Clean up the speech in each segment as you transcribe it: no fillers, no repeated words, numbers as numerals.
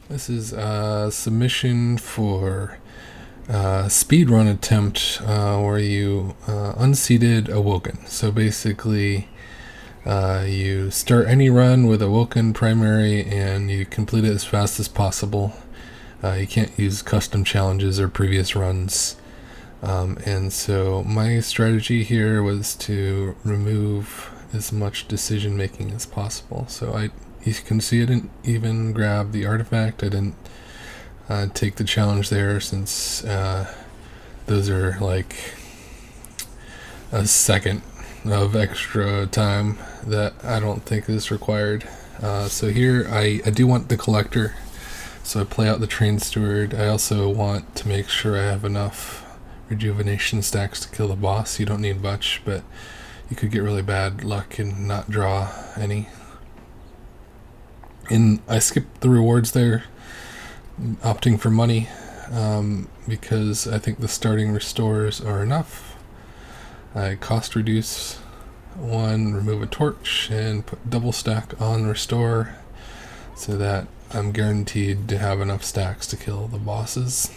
This is a submission for a speedrun attempt where you unseeded Awoken. So basically, you start any run with Awoken primary and you complete it as fast as possible. You can't use custom challenges or previous runs. And so my strategy here was to remove as much decision making as possible. So you can see I didn't even grab the artifact. I didn't take the challenge there, since those are like a second of extra time that I don't think is required. So here I do want the collector, so I play out the train steward. I also want to make sure I have enough rejuvenation stacks to kill the boss. You don't need much, but you could get really bad luck and not draw any. And I skipped the rewards there, opting for money, because I think the starting restores are enough. I cost reduce one, remove a torch, and put double stack on restore, so that I'm guaranteed to have enough stacks to kill the bosses.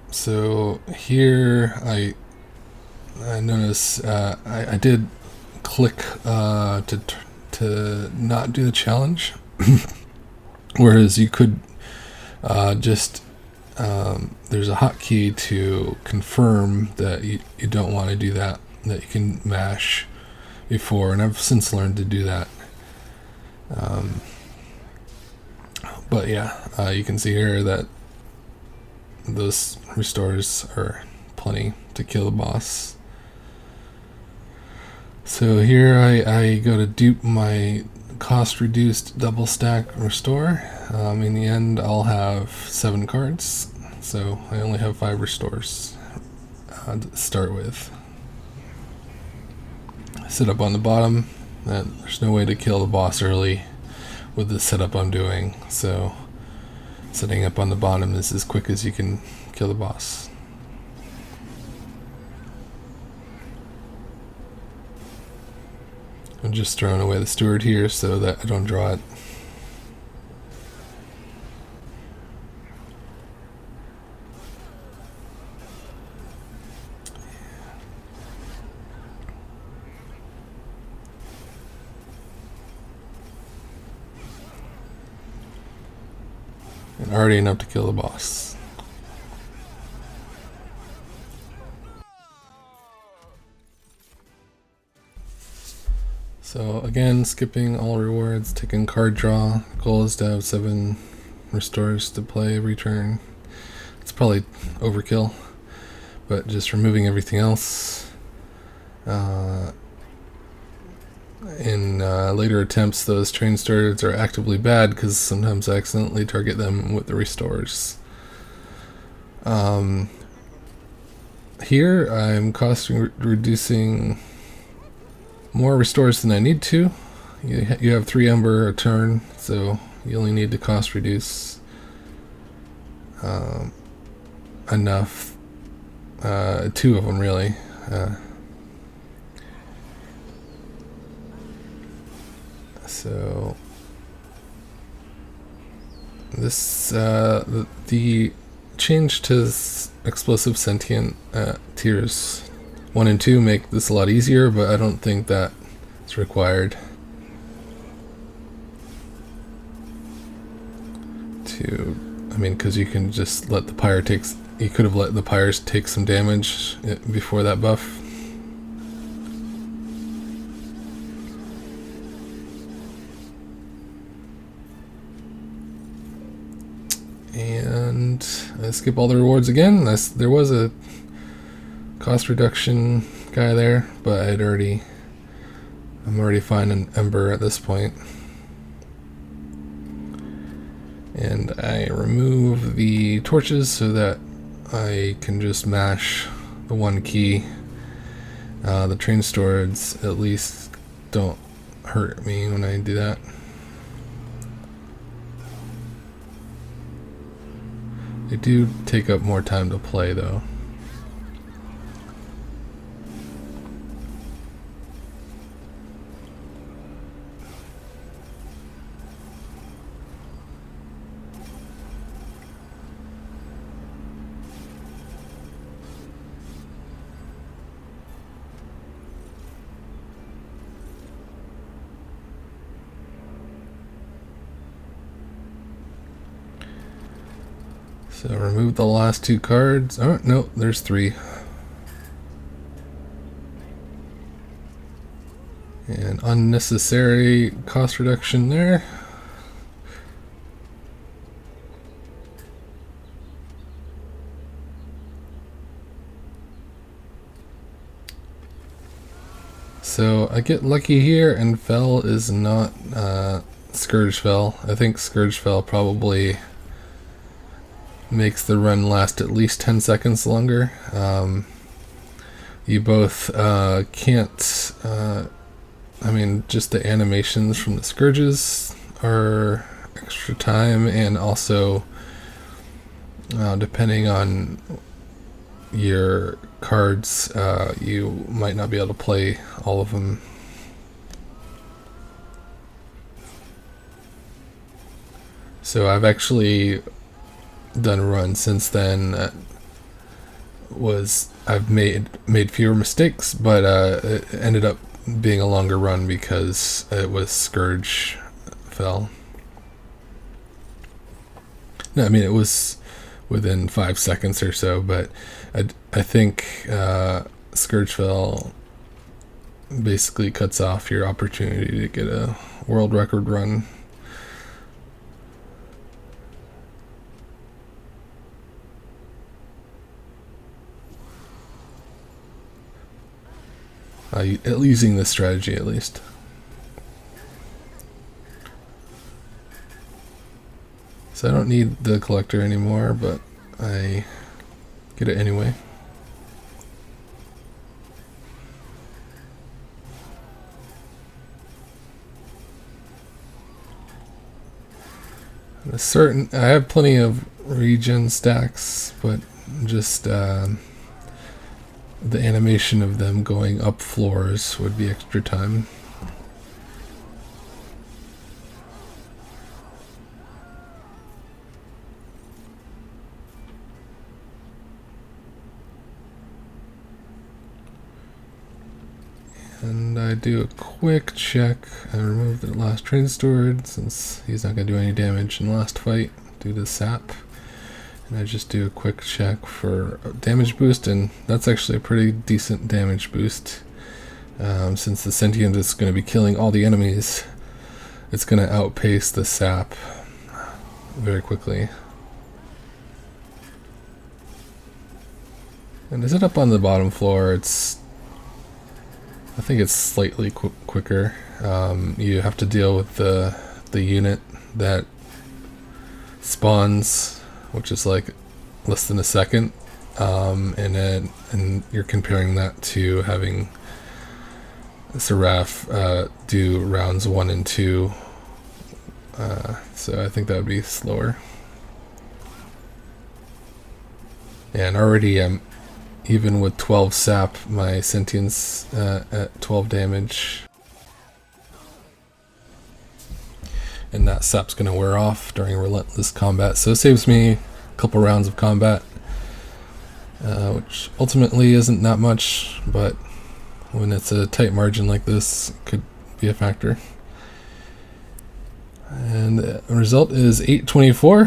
So here I notice I did click to not do the challenge, whereas you could just there's a hotkey to confirm that you don't want to do that you can mash before, and I've since learned to do that. But yeah, you can see here that those restores are plenty to kill the boss. So here I go to dupe my cost reduced double stack restore. In the end I'll have 7 cards, so I only have 5 restores to start with. Setup on the bottom, there's no way to kill the boss early with the setup I'm doing, so setting up on the bottom is as quick as you can kill the boss. I'm just throwing away the steward here so that I don't draw it. And already enough to kill the boss. So again, skipping all rewards, taking card draw. Goal is to have 7 restores to play every turn. It's probably overkill, but just removing everything else. In later attempts, those train starters are actively bad because sometimes I accidentally target them with the restores. Here I'm cost reducing more restores than I need to. You have 3 ember a turn, so you only need to cost reduce enough. 2 of them really. So this the change to explosive sentient tiers 1 and 2 make this a lot easier, but I don't think that is required because you can just let the pyre you could have let the pyres take some damage before that buff. And I skip all the rewards again. There was a cost reduction guy there, but I'm already fine in ember at this point. And I remove the torches so that I can just mash the 1 key. The train stewards at least don't hurt me when I do that. They do take up more time to play though. So remove the last 2 cards. Oh, no, there's 3. And unnecessary cost reduction there. So I get lucky here, and Fell is not Scourge Fell. I think Scourge Fell probably makes the run last at least 10 seconds longer. You both can't... I mean, just the animations from the Scourges are extra time, and also depending on your cards, you might not be able to play all of them. So I've actually done a run since then. I've made fewer mistakes, but it ended up being a longer run because it was Scourge Fell. No, I mean, it was within 5 seconds or so, but I think Scourge Fell basically cuts off your opportunity to get a world record run. Using this strategy at least. So I don't need the collector anymore, but I get it anyway. I have plenty of regen stacks, but just the animation of them going up floors would be extra time. And I do a quick check. I remove the last train steward since he's not going to do any damage in the last fight due to sap. And I just do a quick check for damage boost, and that's actually a pretty decent damage boost. Since the sentient is going to be killing all the enemies, it's going to outpace the sap very quickly. And is it up on the bottom floor? I think it's slightly quicker. You have to deal with the unit that spawns, which is like less than a second, and you're comparing that to having Seraph do rounds 1 and 2. So I think that would be slower. And already even with 12 sap, my sentience at 12 damage. And that sap's going to wear off during relentless combat. So it saves me a couple rounds of combat, which ultimately isn't that much, but when it's a tight margin like this, it could be a factor. And the result is 824,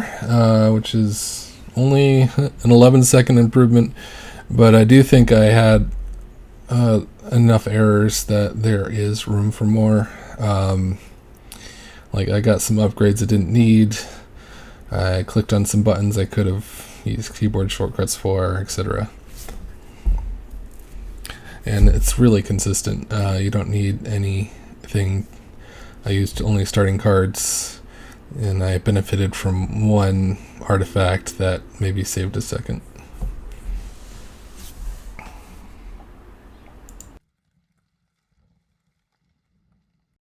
which is only an 11-second improvement. But I do think I had enough errors that there is room for more. Like I got some upgrades I didn't need. I clicked on some buttons I could have used keyboard shortcuts for, etc. And it's really consistent. You don't need anything. I used only starting cards, and I benefited from one artifact that maybe saved a second.